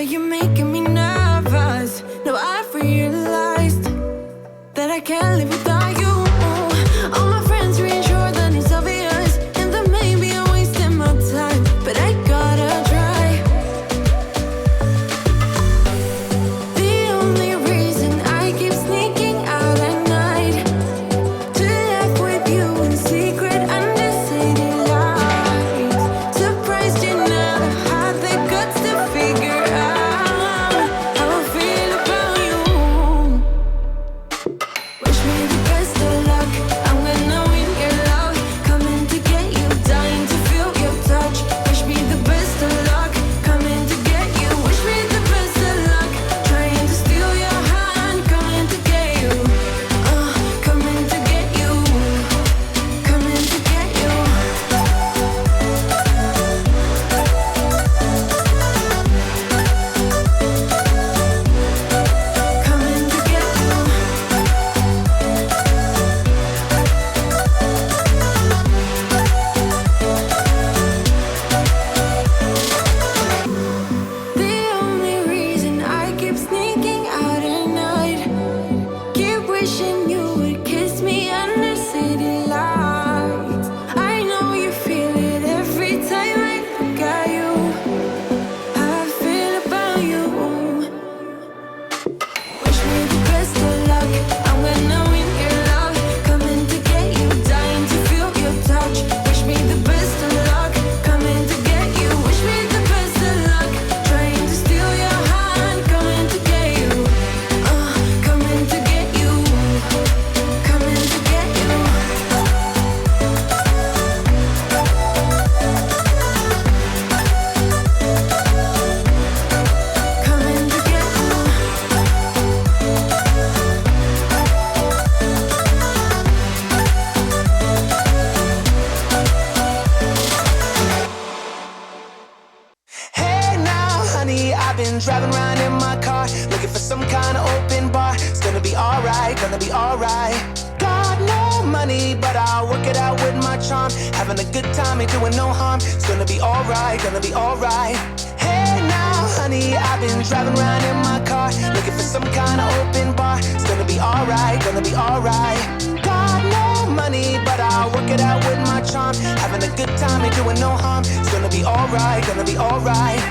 you're making me nervous. Now I've realized that I can't live without you. All my friends reassure that it's obvious, and that maybe I'm wasting my time, but I gotta try. The only reason I keep sneaking out at night to laugh with you in secret under city lights. Surprised you never had the guts to figure out how I feel about you. Wish me the best of luck. I'm gonna win your love. Coming to get you, dying to feel your touch. Wish me the best of luck. Coming to get you. Wish me the best of luck. Trying to steal your hand. Coming to get you. Coming to get you. Coming to get you. Coming to get you. The only reason I keep sneaking out at night, keep wishing you would kiss me under city lights. I know you feel it every time I look at you. How I feel about you. Wish me the best of luck. I'm gonna win your love. Coming to get you, dying to feel your touch. Wish me the best of luck. Coming to get you. Wish me the best of luck. Trying to steal your hand. Coming to get you. Coming to get you. Coming to get you. Coming to get you. Hey now, honey, I've been driving around in my car, looking for some kind of open bar. It's gonna be alright, gonna be alright. Got no money, but I'll work it out with my charm. Having a good time, ain't doing no harm. It's gonna be alright, gonna be alright. Hey now, honey, I've been driving around in my car, looking for some kind of open bar. It's gonna be alright, gonna be alright. Got no money, but I'll work it out with my charm. Having a good time, ain't doing no harm. It's gonna be alright, gonna be alright.